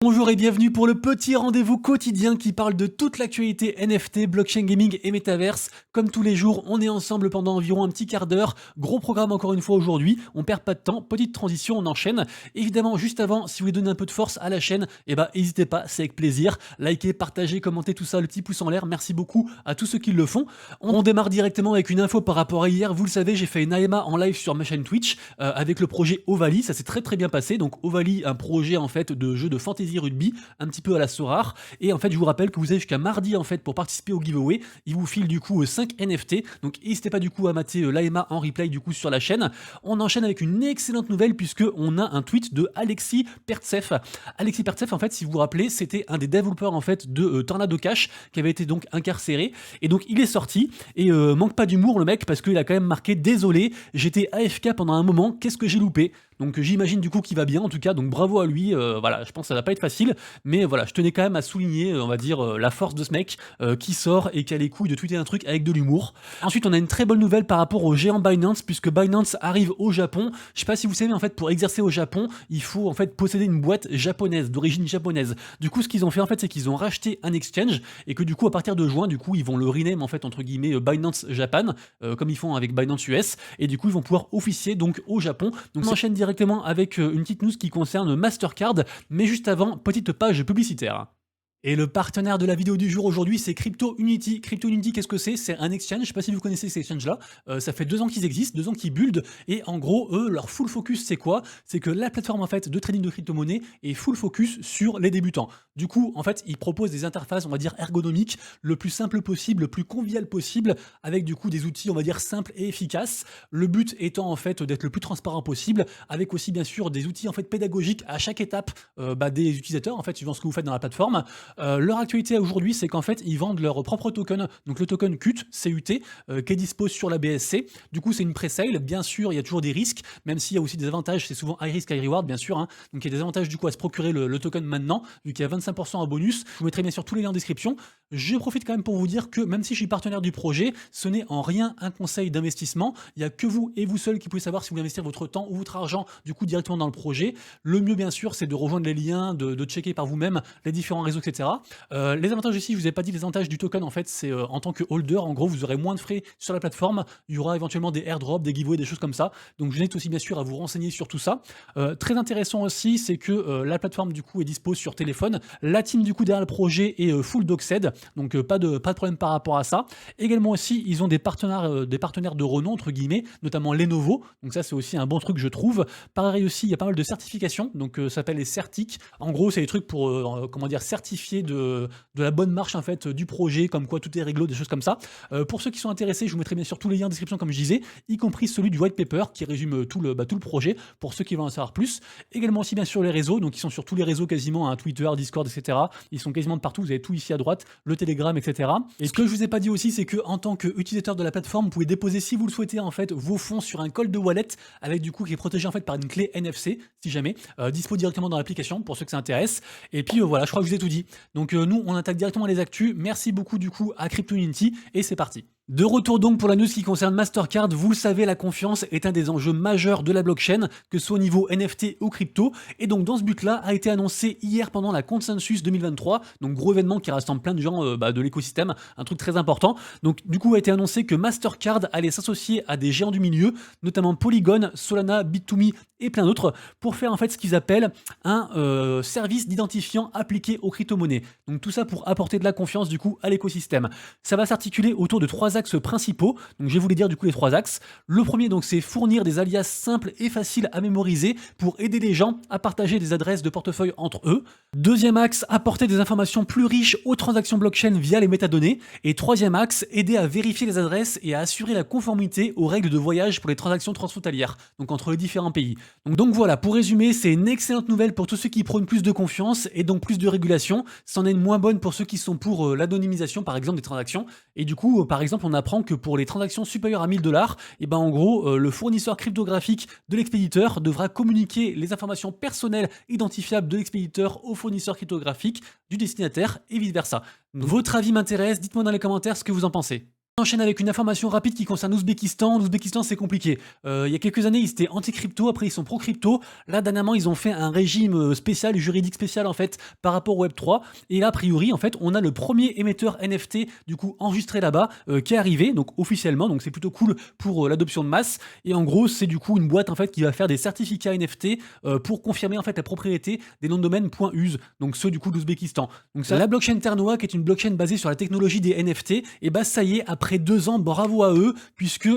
Bonjour et bienvenue pour le petit rendez-vous quotidien qui parle de toute l'actualité NFT, blockchain gaming et métaverse. Comme tous les jours, on est ensemble pendant environ un petit quart d'heure. Gros programme encore une fois aujourd'hui, on perd pas de temps, petite transition, on enchaîne. Évidemment, juste avant, si vous voulez donner un peu de force à la chaîne, n'hésitez pas, c'est avec plaisir. Likez, partagez, commentez tout ça, le petit pouce en l'air. Merci beaucoup à tous ceux qui le font. On démarre directement avec une info par rapport à hier. Vous le savez, j'ai fait une AMA en live sur ma chaîne Twitch avec le projet Ovalie. Ça s'est très bien passé. Donc Ovalie, un projet en fait de jeu de fantasy rugby, un petit peu à la Sorare. Et en fait, je vous rappelle que vous avez jusqu'à mardi en fait pour participer au giveaway. Il vous file du coup 5 NFT. Donc n'hésitez pas du coup à mater l'AMA en replay du coup sur la chaîne. On enchaîne avec une excellente nouvelle puisque on a un tweet de Alexis Pertsev. Alexis Pertsev, en fait, si vous vous rappelez, c'était un des développeurs en fait de Tornado Cash qui avait été donc incarcéré. Et donc il est sorti et manque pas d'humour le mec parce qu'il a quand même marqué désolé, j'étais AFK pendant un moment, qu'est-ce que j'ai loupé? Donc j'imagine du coup qu'il va bien en tout cas, donc bravo à lui, voilà, je pense que ça va pas être facile, mais voilà, je tenais quand même à souligner, on va dire, la force de ce mec qui sort et qui a les couilles de tweeter un truc avec de l'humour. Ensuite, on a une très bonne nouvelle par rapport au géant Binance, puisque Binance arrive au Japon. Je sais pas si vous savez, en fait, pour exercer au Japon, il faut en fait posséder une boîte japonaise, d'origine japonaise. Du coup, ce qu'ils ont fait en fait, c'est qu'ils ont racheté un exchange et que du coup, à partir de juin, du coup, ils vont le rename en fait entre guillemets Binance Japan, comme ils font avec Binance US, et du coup, ils vont pouvoir officier donc au Japon. Donc, on enchaîne directement avec une petite news qui concerne Mastercard, mais juste avant, petite page publicitaire. Et le partenaire de la vidéo du jour aujourd'hui, c'est Crypto Unity. Crypto Unity, qu'est-ce que c'est? C'est un exchange, je sais pas si vous connaissez ces exchanges-là. Ça fait 2 ans qu'ils existent, 2 ans qu'ils build, et en gros, eux, leur full focus, c'est quoi? C'est que la plateforme en fait de trading de crypto-monnaie est full focus sur les débutants. Du coup, en fait, ils proposent des interfaces, on va dire, ergonomiques, le plus simple possible, le plus convivial possible, avec du coup des outils, on va dire, simples et efficaces. Le but étant en fait d'être le plus transparent possible, avec aussi bien sûr des outils en fait pédagogiques à chaque étape des utilisateurs, en fait, suivant ce que vous faites dans la plateforme. Leur actualité aujourd'hui, c'est qu'en fait, ils vendent leur propre token, donc le token CUT, qui est dispo sur la BSC. Du coup, c'est une pré-sale. Bien sûr, il y a toujours des risques, même s'il y a aussi des avantages. C'est souvent high risk, high reward, bien sûr. Donc, il y a des avantages du coup à se procurer le token maintenant, vu qu'il y a 25% en bonus. Je vous mettrai bien sûr tous les liens en description. Je profite quand même pour vous dire que même si je suis partenaire du projet, ce n'est en rien un conseil d'investissement. Il n'y a que vous et vous seul qui pouvez savoir si vous voulez investir votre temps ou votre argent du coup directement dans le projet. Le mieux, bien sûr, c'est de rejoindre les liens, de checker par vous-même les différents réseaux, etc. Les avantages aussi, je vous ai pas dit les avantages du token en fait, c'est en tant que holder, en gros, vous aurez moins de frais sur la plateforme. Il y aura éventuellement des airdrops, des giveaways, des choses comme ça. Donc je vous invite aussi bien sûr à vous renseigner sur tout ça. Très intéressant aussi, c'est que la plateforme du coup est dispo sur téléphone. La team du coup derrière le projet est full doxed, donc pas de problème par rapport à ça. Également aussi, ils ont des partenaires de renom entre guillemets, notamment Lenovo. Donc ça c'est aussi un bon truc je trouve. Pareil aussi, il y a pas mal de certifications, donc ça s'appelle les certiques. En gros, c'est des trucs pour comment dire certifier de la bonne marche en fait du projet, comme quoi tout est réglo, des choses comme ça. Pour ceux qui sont intéressés, je vous mettrai bien sûr tous les liens en description comme je disais, y compris celui du white paper qui résume tout le projet pour ceux qui veulent en savoir plus. Également aussi bien sûr les réseaux, donc ils sont sur tous les réseaux quasiment, Twitter, Discord, etc. Ils sont quasiment de partout, vous avez tout ici à droite, le Telegram, etc. Et ce que je vous ai pas dit aussi, c'est que en tant qu'utilisateur de la plateforme, vous pouvez déposer si vous le souhaitez en fait vos fonds sur un cold wallet avec du coup qui est protégé en fait par une clé NFC si jamais, dispo directement dans l'application pour ceux que ça intéresse. Et puis voilà, je crois que je vous ai tout dit. Donc nous on attaque directement les actus. Merci beaucoup du coup à Crypto Unity et c'est parti. De retour donc pour la news qui concerne Mastercard, vous le savez, la confiance est un des enjeux majeurs de la blockchain, que ce soit au niveau NFT ou crypto, et donc dans ce but-là a été annoncé hier pendant la Consensus 2023, donc gros événement qui rassemble plein de gens de l'écosystème, un truc très important. Donc du coup a été annoncé que Mastercard allait s'associer à des géants du milieu, notamment Polygon, Solana, Bit2Me et plein d'autres, pour faire en fait ce qu'ils appellent un service d'identifiant appliqué aux crypto-monnaies. Donc tout ça pour apporter de la confiance du coup à l'écosystème. Ça va s'articuler autour de 3 axes principaux. Donc je vais vous les dire du coup les 3 axes. Le premier donc c'est fournir des alias simples et faciles à mémoriser pour aider les gens à partager des adresses de portefeuille entre eux. Deuxième axe, apporter des informations plus riches aux transactions blockchain via les métadonnées. Et troisième axe, aider à vérifier les adresses et à assurer la conformité aux règles de voyage pour les transactions transfrontalières, donc entre les différents pays. Donc voilà, pour résumer, c'est une excellente nouvelle pour tous ceux qui prônent plus de confiance et donc plus de régulation. C'en est une moins bonne pour ceux qui sont pour l'anonymisation par exemple des transactions. Et du coup, par exemple, on apprend que pour les transactions supérieures à 1000 $, et ben en gros, le fournisseur cryptographique de l'expéditeur devra communiquer les informations personnelles identifiables de l'expéditeur au fournisseur cryptographique du destinataire et vice versa. Votre avis m'intéresse, dites-moi dans les commentaires ce que vous en pensez. On enchaîne avec une information rapide qui concerne l'Ouzbékistan. L'Ouzbékistan, c'est compliqué. Il y a quelques années, ils étaient anti-crypto, après ils sont pro-crypto. Là, dernièrement, ils ont fait un régime spécial, juridique spécial en fait, par rapport au Web3. Et là, a priori, en fait, on a le premier émetteur NFT du coup enregistré là-bas qui est arrivé, donc officiellement. Donc c'est plutôt cool pour l'adoption de masse. Et en gros, c'est du coup une boîte en fait qui va faire des certificats NFT pour confirmer en fait la propriété des noms de domaine .use, donc ceux du coup d'Ouzbékistan. Donc ça, la blockchain Ternoa, qui est une blockchain basée sur la technologie des NFT, et bah ça y est, après 2 ans, bravo à eux, puisque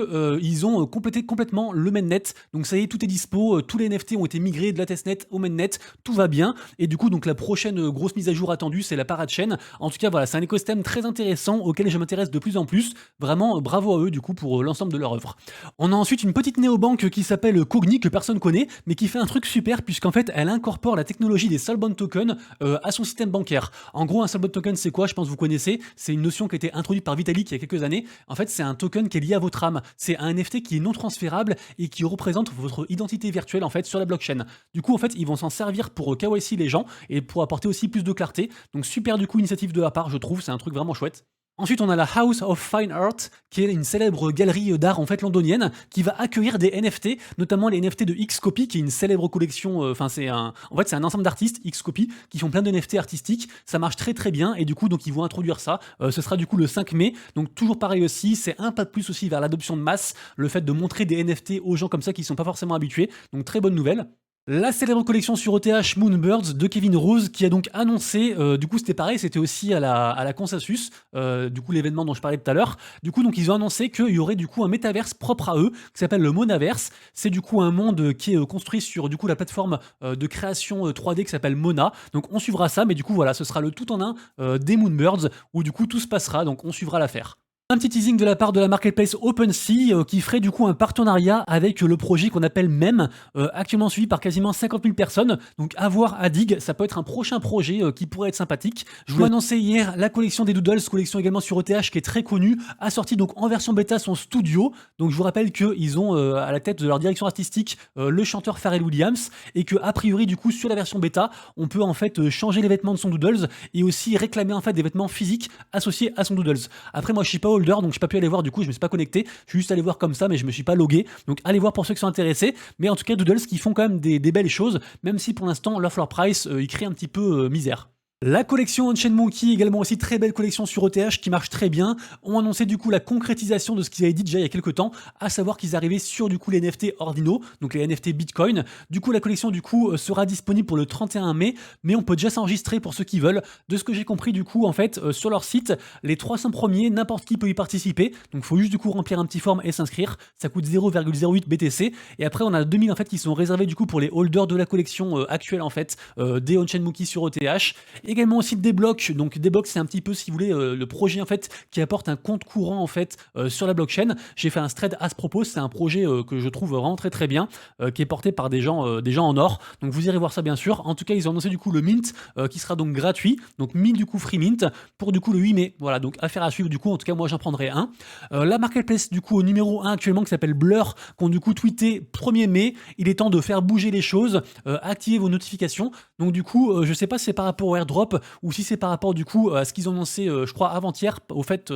ils ont complété complètement le mainnet. Donc ça y est, tout est dispo, tous les NFT ont été migrés de la testnet au mainnet, tout va bien. Et du coup, donc la prochaine grosse mise à jour attendue, c'est la parachain. En tout cas, voilà, c'est un écosystème très intéressant auquel je m'intéresse de plus en plus. Vraiment, bravo à eux du coup pour l'ensemble de leur œuvre. On a ensuite une petite néobanque qui s'appelle Cogni, que personne connaît, mais qui fait un truc super, puisqu'en fait, elle incorpore la technologie des Soulbound tokens à son système bancaire. En gros, un Soulbound token, c'est quoi? Je pense que vous connaissez. C'est une notion qui a été introduite par Vitalik il y a quelques années. En fait, c'est un token qui est lié à votre âme. C'est un NFT qui est non transférable et qui représente votre identité virtuelle en fait sur la blockchain. Du coup, en fait, ils vont s'en servir pour KYC les gens et pour apporter aussi plus de clarté. Donc super du coup initiative de la part, je trouve, c'est un truc vraiment chouette. Ensuite, on a la House of Fine Art, qui est une célèbre galerie d'art en fait londonienne, qui va accueillir des NFT, notamment les NFT de Xcopy, qui est une célèbre collection. En fait, c'est un ensemble d'artistes Xcopy qui font plein de NFT artistiques. Ça marche très très bien et du coup, donc ils vont introduire ça. Ce sera du coup le 5 mai. Donc toujours pareil aussi, c'est un pas de plus aussi vers l'adoption de masse, le fait de montrer des NFT aux gens comme ça qui sont pas forcément habitués. Donc très bonne nouvelle. La célèbre collection sur ETH Moonbirds de Kevin Rose qui a donc annoncé, du coup c'était pareil, c'était aussi à la Consensus, du coup l'événement dont je parlais tout à l'heure. Du coup donc ils ont annoncé qu'il y aurait du coup un métaverse propre à eux qui s'appelle le Monaverse. C'est du coup un monde qui est construit sur du coup la plateforme de création 3D qui s'appelle Mona. Donc on suivra ça, mais du coup voilà, ce sera le tout en un des Moonbirds où du coup tout se passera, donc on suivra l'affaire. Un petit teasing de la part de la marketplace OpenSea qui ferait du coup un partenariat avec le projet qu'on appelle MEM, actuellement suivi par quasiment 50 000 personnes. Donc à voir à Dig, ça peut être un prochain projet qui pourrait être sympathique. Je vous ai annoncé hier la collection des Doodles, collection également sur ETH qui est très connue, a sorti donc en version bêta son studio. Donc je vous rappelle qu'ils ont à la tête de leur direction artistique le chanteur Pharrell Williams et que a priori du coup sur la version bêta, on peut en fait changer les vêtements de son Doodles et aussi réclamer en fait des vêtements physiques associés à son Doodles. Après moi je suis pas donc j'ai pas pu aller voir, du coup je me suis pas connecté, je suis juste allé voir comme ça mais je me suis pas logué, donc allez voir pour ceux qui sont intéressés. Mais en tout cas Doodles qui font quand même des belles choses, même si pour l'instant l'off leur price il crée un petit peu misère. La collection On-Chain Monkey, également aussi très belle collection sur ETH qui marche très bien, ont annoncé du coup la concrétisation de ce qu'ils avaient dit déjà il y a quelques temps, à savoir qu'ils arrivaient sur du coup les NFT Ordino, donc les NFT Bitcoin. Du coup la collection du coup sera disponible pour le 31 mai, mais on peut déjà s'enregistrer pour ceux qui veulent. De ce que j'ai compris du coup en fait sur leur site, les 300 premiers, n'importe qui peut y participer, donc il faut juste du coup remplir un petit forme et s'inscrire, ça coûte 0,08 BTC, et après on a 2000 en fait qui sont réservés du coup pour les holders de la collection actuelle en fait des On-Chain Monkey sur ETH. Également aussi Deblock, donc Deblock c'est un petit peu si vous voulez le projet en fait qui apporte un compte courant en fait sur la blockchain. J'ai fait un thread à ce propos, c'est un projet que je trouve vraiment très très bien, qui est porté par des gens en or, donc vous irez voir ça bien sûr. En tout cas ils ont annoncé du coup le mint qui sera donc gratuit, donc 1000 du coup free mint pour du coup le 8 mai, voilà donc affaire à suivre du coup, en tout cas moi j'en prendrai un. La marketplace du coup au numéro 1 actuellement qui s'appelle Blur, qui ont du coup tweeté 1er mai, il est temps de faire bouger les choses, activez vos notifications, donc du coup je sais pas si c'est par rapport au airdrop ou si c'est par rapport du coup à ce qu'ils ont annoncé je crois avant-hier au fait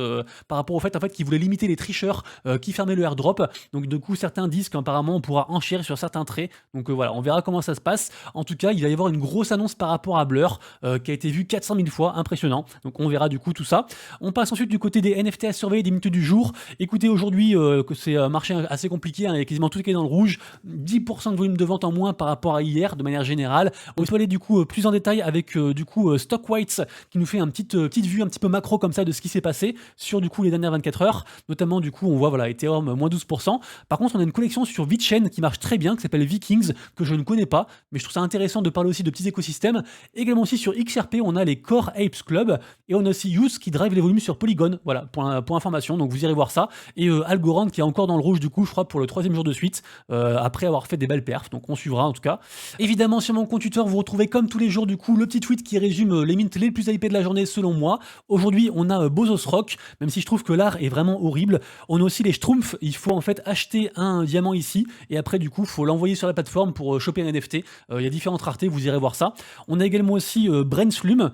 par rapport au fait en fait qu'ils voulaient limiter les tricheurs qui fermaient le airdrop. Donc du coup certains disent qu'apparemment on pourra enchérir sur certains traits, donc voilà on verra comment ça se passe. En tout cas il va y avoir une grosse annonce par rapport à Blur qui a été vue 400 000 fois, impressionnant, donc on verra du coup tout ça. On passe ensuite du côté des NFT à surveiller, des minutes du jour. Écoutez aujourd'hui que c'est un marché assez compliqué, hein, il y a quasiment tout qui est dans le rouge, 10% de volume de vente en moins par rapport à hier de manière générale. On peut aller du coup plus en détail avec du coup Stockwhites qui nous fait une petite vue un petit peu macro comme ça de ce qui s'est passé sur du coup les dernières 24 heures. Notamment du coup on voit voilà Ethereum moins 12%. Par contre on a une collection sur VeChain qui marche très bien, qui s'appelle Vikings, que je ne connais pas, mais je trouve ça intéressant de parler aussi de petits écosystèmes. Également aussi sur XRP on a les Core Apes Club et on a aussi Youth qui drive les volumes sur Polygon, voilà pour information, donc vous irez voir ça. Et Algorand qui est encore dans le rouge du coup je crois pour le 3e jour de suite, après avoir fait des belles perfs, donc on suivra en tout cas. Évidemment sur mon compte Twitter vous retrouvez comme tous les jours du coup le petit tweet qui résume résume les mints les plus hypés de la journée selon moi. Aujourd'hui, on a Bozos Rock, même si je trouve que l'art est vraiment horrible. On a aussi les Schtroumpfs, il faut en fait acheter un diamant ici, et après du coup, il faut l'envoyer sur la plateforme pour choper un NFT. Il y a différentes raretés, vous irez voir ça. On a également aussi Brainslume,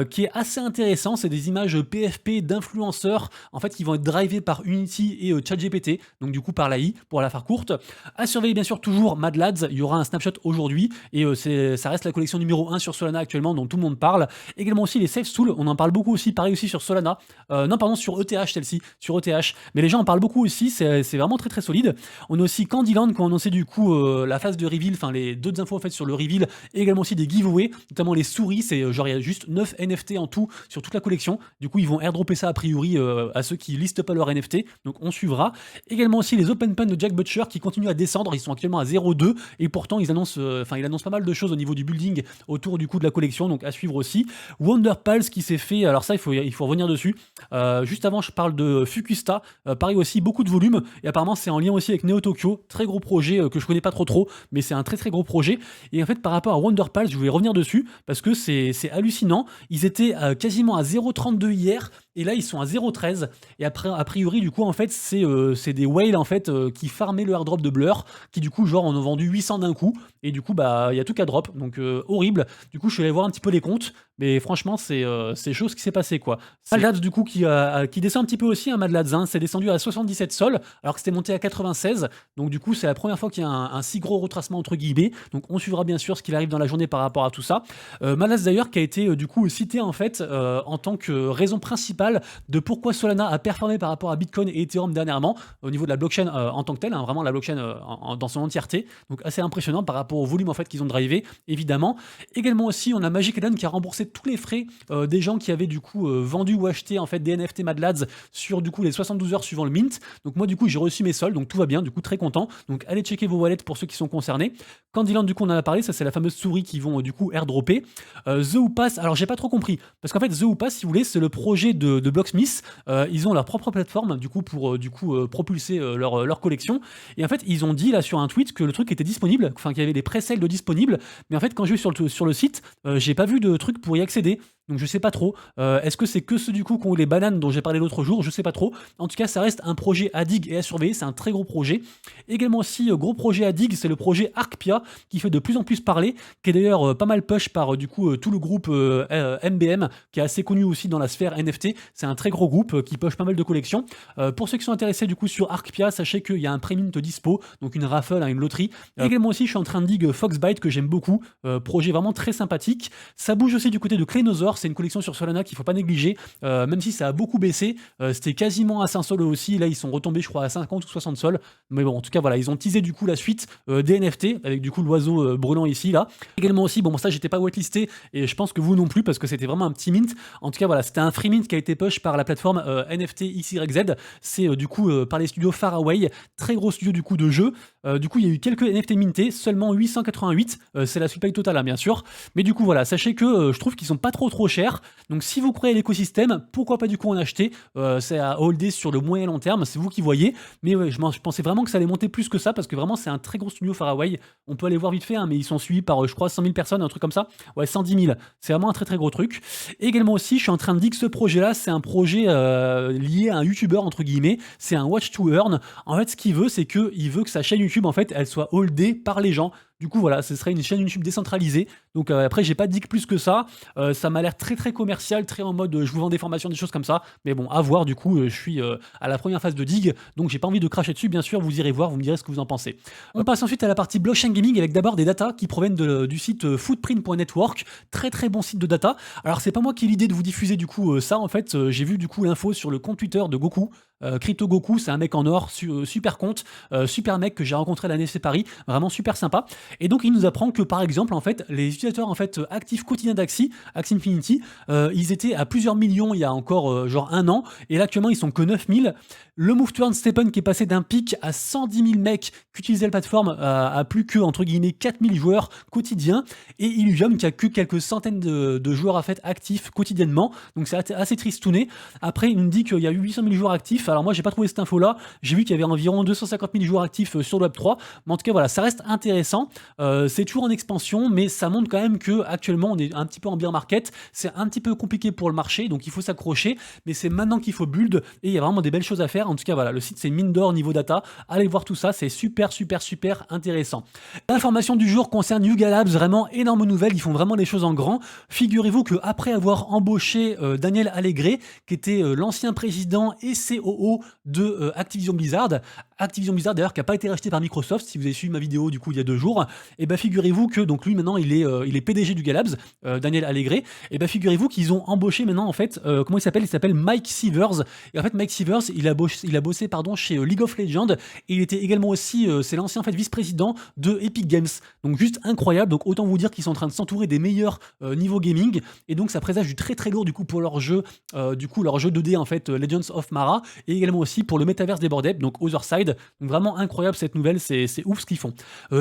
qui est assez intéressant, c'est des images PFP d'influenceurs, en fait, qui vont être drivés par Unity et ChatGPT, donc du coup par l'AI, pour la faire courte. À surveiller bien sûr toujours Mad Lads, il y aura un snapshot aujourd'hui, et ça reste la collection numéro 1 sur Solana actuellement, dont tout le monde parle. Également aussi les Safe Tools, on en parle beaucoup aussi, pareil aussi sur Solana, non pardon, sur ETH celle-ci, sur ETH, mais les gens en parlent beaucoup aussi, c'est vraiment très très solide. On a aussi Candyland qui ont annoncé du coup la phase de reveal, enfin les d'autres infos en fait sur le reveal, et également aussi des giveaways, notamment les souris, c'est genre il y a juste 9 NFT en tout sur toute la collection, du coup ils vont airdropper ça a priori à ceux qui listent pas leur NFT, donc on suivra. Également aussi les Open Pen de Jack Butcher qui continuent à descendre, ils sont actuellement à 0,2 et pourtant ils annoncent, il annonce pas mal de choses au niveau du building autour du coup de la collection, donc à suivre aussi. Wonder Pulse qui s'est fait, alors ça il faut revenir dessus. Juste avant je parle de Fukusta, pareil aussi beaucoup de volume, et apparemment c'est en lien aussi avec Neo Tokyo, très gros projet que je connais pas trop, mais c'est un très très gros projet. Et en fait par rapport à Wonder Pulse, je voulais revenir dessus parce que c'est hallucinant. Ils étaient quasiment à 0,32 hier, et là ils sont à 0,13, et après a priori du coup en fait c'est des whales en fait qui farmaient le airdrop de Blur, qui du coup genre en ont vendu 800 d'un coup, et du coup bah il y a tout qu'à drop, donc horrible. Du coup je suis allé voir un petit peu les comptes, mais franchement c'est chose qui s'est passé quoi. Mad Lads du coup qui descend un petit peu aussi, Mad Lads, hein, c'est descendu à 77 sols alors que c'était monté à 96, donc du coup c'est la première fois qu'il y a un si gros retracement entre guillemets, donc on suivra bien sûr ce qu'il arrive dans la journée par rapport à tout ça. Mad Lads d'ailleurs qui a été du coup cité en fait en tant que raison principale de pourquoi Solana a performé par rapport à Bitcoin et Ethereum dernièrement au niveau de la blockchain en tant que telle, hein, vraiment la blockchain dans son entièreté, donc assez impressionnant par rapport au volume en fait qu'ils ont drivé évidemment. Également aussi on a Magic Eden qui a remboursé tous les frais des gens qui avaient du coup vendu ou acheté en fait des NFT Mad Lads sur du coup les 72 heures suivant le mint. Donc moi du coup j'ai reçu mes soldes, donc tout va bien, du coup très content. Donc allez checker vos wallets pour ceux qui sont concernés. Candyland du coup on en a parlé, ça c'est la fameuse souris qui vont du coup airdropper. The Upas, alors j'ai pas trop compris parce qu'en fait The Upas si vous voulez c'est le projet de Blocksmith. Ils ont leur propre plateforme du coup pour propulser leur collection, et en fait ils ont dit là sur un tweet que le truc était disponible, enfin qu'il y avait des pré-sales de disponibles, mais en fait quand je vais sur le site j'ai pas vu de truc pour y accéder. Donc je sais pas trop. Est-ce que c'est que ceux du coup qui ont les bananes dont j'ai parlé l'autre jour? Je sais pas trop. En tout cas, ça reste un projet à dig et à surveiller. C'est un très gros projet. Également aussi, gros projet à dig, c'est le projet Arcpia qui fait de plus en plus parler, qui est d'ailleurs pas mal push par du coup tout le groupe MBM, qui est assez connu aussi dans la sphère NFT. C'est un très gros groupe qui push pas mal de collections. Pour ceux qui sont intéressés du coup sur Arcpia, sachez qu'il y a un pré-mint dispo, donc une raffle, une loterie. Également aussi, je suis en train de dig Foxbyte que j'aime beaucoup. Projet vraiment très sympathique. Ça bouge aussi du côté de Clénosaur. C'est une collection sur Solana qu'il ne faut pas négliger, même si ça a beaucoup baissé. C'était quasiment à 5 sols aussi. Là, ils sont retombés, je crois, à 50 ou 60 sols. Mais bon, en tout cas, voilà, ils ont teasé du coup la suite des NFT avec du coup l'oiseau brûlant ici, là. Également aussi, bon, ça, j'étais pas whitelisté et je pense que vous non plus parce que c'était vraiment un petit mint. En tout cas, voilà, c'était un free mint qui a été push par la plateforme NFT XYZ. C'est du coup par les studios Faraway, très gros studio du coup de jeu. Du coup, il y a eu quelques NFT mintés, seulement 888. C'est la supply totale, hein, bien sûr. Mais du coup, voilà, sachez que je trouve qu'ils sont pas trop cher. Donc si vous croyez à l'écosystème, pourquoi pas du coup en acheter. C'est à holder sur le moyen long terme, c'est vous qui voyez. Mais ouais, je pensais vraiment que ça allait monter plus que ça parce que vraiment c'est un très gros studio Faraway. On peut aller voir vite fait, hein, mais ils sont suivis par je crois 100 000 personnes, un truc comme ça. Ouais, 110 000. C'est vraiment un très très gros truc. Et également aussi, je suis en train de dire que ce projet-là, c'est un projet lié à un YouTuber entre guillemets. C'est un watch to earn. En fait, ce qu'il veut, c'est qu'il veut que sa chaîne YouTube en fait, elle soit holdée par les gens. Du coup, voilà, ce serait une chaîne YouTube décentralisée. Donc après, j'ai pas dit que plus que ça. Ça m'a l'air très très commercial, très en mode je vous vends des formations, des choses comme ça. Mais bon, à voir. Du coup, je suis à la première phase de dig, donc j'ai pas envie de cracher dessus. Bien sûr, vous irez voir, vous me direz ce que vous en pensez. On passe ensuite à la partie blockchain gaming avec d'abord des datas qui proviennent du site footprint.network. Très très bon site de data. Alors c'est pas moi qui ai l'idée de vous diffuser du coup ça. En fait, j'ai vu du coup l'info sur le compte Twitter de Goku. Crypto Goku, c'est un mec en or, super compte, super mec que j'ai rencontré à la NFC Paris, vraiment super sympa. Et donc il nous apprend que par exemple en fait les utilisateurs en fait actifs quotidiens d'Axie Infinity, ils étaient à plusieurs millions il y a encore genre un an, et là actuellement ils sont que 9000. Le move to earn Stephen qui est passé d'un pic à 110 000 mecs qui utilisaient la plateforme à plus que entre guillemets 4000 joueurs quotidiens, et Illuvium qui a que quelques centaines de joueurs en fait actifs quotidiennement, donc c'est assez tristouné. Après il nous dit qu'il y a eu 800 000 joueurs actifs, actifs. Alors moi j'ai pas trouvé cette info là, j'ai vu qu'il y avait environ 250 000 joueurs actifs sur le Web3, mais en tout cas voilà, ça reste intéressant. C'est toujours en expansion, mais ça montre quand même que actuellement on est un petit peu en bear market, c'est un petit peu compliqué pour le marché, donc il faut s'accrocher, mais c'est maintenant qu'il faut build, et il y a vraiment des belles choses à faire. En tout cas voilà, le site c'est une mine d'or niveau data, allez voir tout ça, c'est super intéressant. L'information du jour concerne Yuga Labs, vraiment énorme nouvelle, ils font vraiment les choses en grand. Figurez-vous qu'après avoir embauché Daniel Alegre, qui était l'ancien président et COO de Activision Blizzard d'ailleurs qui n'a pas été racheté par Microsoft, si vous avez suivi ma vidéo du coup il y a 2 jours, et ben figurez-vous que donc lui maintenant il est PDG du Galabs, Daniel Alegre, et ben figurez-vous qu'ils ont embauché maintenant en fait, comment il s'appelle Mike Sievers, et en fait Mike Sievers il a bossé chez League of Legends, et il était également aussi, c'est l'ancien en fait vice-président de Epic Games, donc juste incroyable, donc autant vous dire qu'ils sont en train de s'entourer des meilleurs niveau gaming, et donc ça présage du très lourd du coup pour leur jeu, leur jeu 2D en fait, Legends of Mara, et également aussi pour le Metaverse des Bored Ape, donc Otherside. Donc vraiment incroyable cette nouvelle, c'est ouf ce qu'ils font.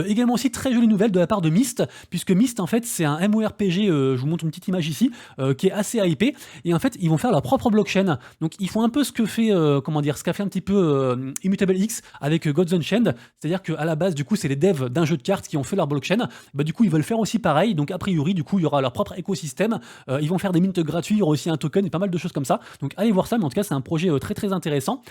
Également aussi très jolie nouvelle de la part de Myst, puisque Myst en fait c'est un MMORPG, je vous montre une petite image ici, qui est assez hypé, et en fait ils vont faire leur propre blockchain. Donc ils font un peu ce que fait, ce qu'a fait un petit peu Immutable X avec Gods Unchained, c'est-à-dire qu'à la base du coup c'est les devs d'un jeu de cartes qui ont fait leur blockchain, bah du coup ils veulent faire aussi pareil, donc a priori du coup il y aura leur propre écosystème, ils vont faire des mints gratuits, il y aura aussi un token et pas mal de choses comme ça, donc allez voir ça, mais en tout cas c'est un projet très intéressant.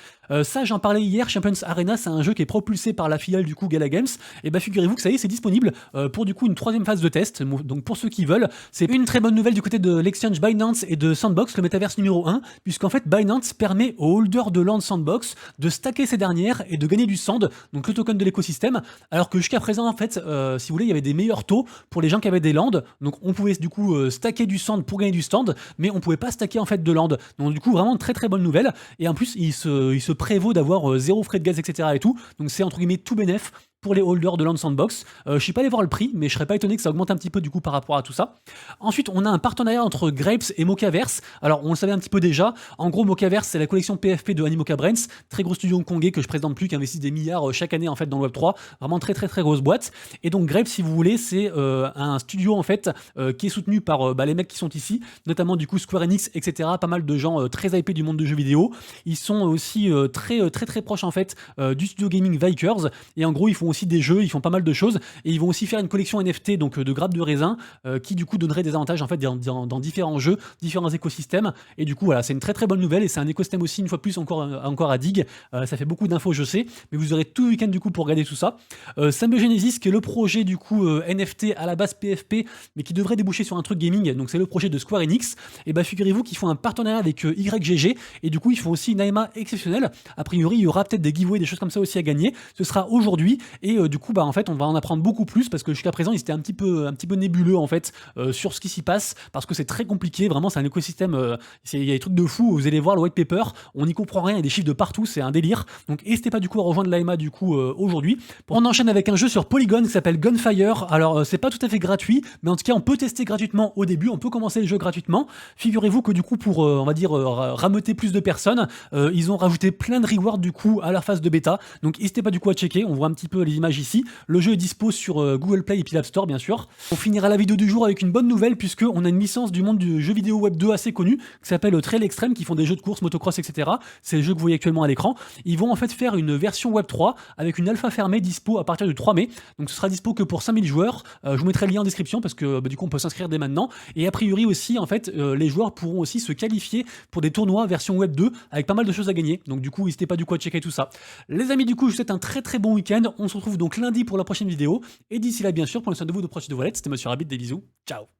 Ça j'en parlais hier, Champions Arena c'est un jeu qui est propulsé par la filiale du coup Gala Games, et bah figurez-vous que ça y est c'est disponible pour du coup une 3e phase de test, donc pour ceux qui veulent, c'est une très bonne nouvelle du côté de l'exchange Binance et de Sandbox, le métaverse numéro 1, puisqu'en fait Binance permet aux holders de land Sandbox de stacker ces dernières et de gagner du sand, donc le token de l'écosystème, alors que jusqu'à présent en fait si vous voulez il y avait des meilleurs taux pour les gens qui avaient des lands, donc on pouvait du coup stacker du sand pour gagner du stand, mais on pouvait pas stacker en fait de land, donc du coup vraiment très bonne nouvelle, et en plus il se prévaut d'avoir 0 frais de gaz etc et tout, donc c'est entre guillemets tout bénef pour les holders de Land Sandbox. Je suis pas allé voir le prix, mais je serais pas étonné que ça augmente un petit peu du coup par rapport à tout ça. Ensuite, on a un partenariat entre Grapes et Mocaverse. Alors, on le savait un petit peu déjà. En gros, Mocaverse, c'est la collection PFP de Animoca Brands, très gros studio hongkongais que je présente plus, qui investit des milliards chaque année en fait dans le Web3. Vraiment très grosse boîte. Et donc Grapes, si vous voulez, c'est un studio en fait qui est soutenu par les mecs qui sont ici, notamment du coup Square Enix, etc. Pas mal de gens très hypés du monde de jeux vidéo. Ils sont aussi très proches en fait du studio gaming Vikers. Et en gros, ils font aussi des jeux, ils font pas mal de choses, et ils vont aussi faire une collection NFT, donc de grappes de raisin, qui du coup donnerait des avantages en fait dans différents jeux, différents écosystèmes, et du coup voilà, c'est une très bonne nouvelle, et c'est un écosystème aussi une fois de plus encore à Dig, ça fait beaucoup d'infos je sais, mais vous aurez tout le week-end du coup pour regarder tout ça. Symbiogenesis, qui est le projet du coup NFT à la base PFP, mais qui devrait déboucher sur un truc gaming, donc c'est le projet de Square Enix, et bah figurez-vous qu'ils font un partenariat avec YGG, et du coup ils font aussi une AMA exceptionnelle. A priori il y aura peut-être des giveaways, des choses comme ça aussi à gagner, ce sera aujourd'hui, et du coup bah en fait on va en apprendre beaucoup plus, parce que jusqu'à présent ils étaient un petit peu nébuleux en fait sur ce qui s'y passe, parce que c'est très compliqué, vraiment c'est un écosystème, il y a des trucs de fou, vous allez voir le white paper, on n'y comprend rien, il y a des chiffres de partout, c'est un délire, donc n'hésitez pas du coup à rejoindre l'AMA du coup aujourd'hui. On enchaîne avec un jeu sur Polygon qui s'appelle Gunfire. Alors c'est pas tout à fait gratuit, mais en tout cas on peut tester gratuitement au début, on peut commencer le jeu gratuitement. Figurez-vous que du coup pour on va dire rameuter plus de personnes, ils ont rajouté plein de rewards du coup à leur phase de bêta, donc n'hésitez pas du coup à checker, on voit un petit peu les images ici. Le jeu est dispo sur Google Play et puis l'App Store bien sûr. On finira la vidéo du jour avec une bonne nouvelle, puisque on a une licence du monde du jeu vidéo Web 2 assez connue qui s'appelle Trail Extreme, qui font des jeux de course, motocross, etc. C'est le jeu que vous voyez actuellement à l'écran. Ils vont en fait faire une version Web 3 avec une alpha fermée dispo à partir du 3 mai. Donc ce sera dispo que pour 5000 joueurs. Je vous mettrai le lien en description parce que du coup on peut s'inscrire dès maintenant. Et a priori aussi en fait les joueurs pourront aussi se qualifier pour des tournois version Web 2 avec pas mal de choses à gagner. Donc du coup n'hésitez pas du coup à checker tout ça. Les amis, du coup je vous souhaite un très bon week-end. On se retrouve donc lundi pour la prochaine vidéo. Et d'ici là bien sûr, prenez soin de vous, de proches de vos lettres. C'était Monsieur Rabbit, des bisous. Ciao.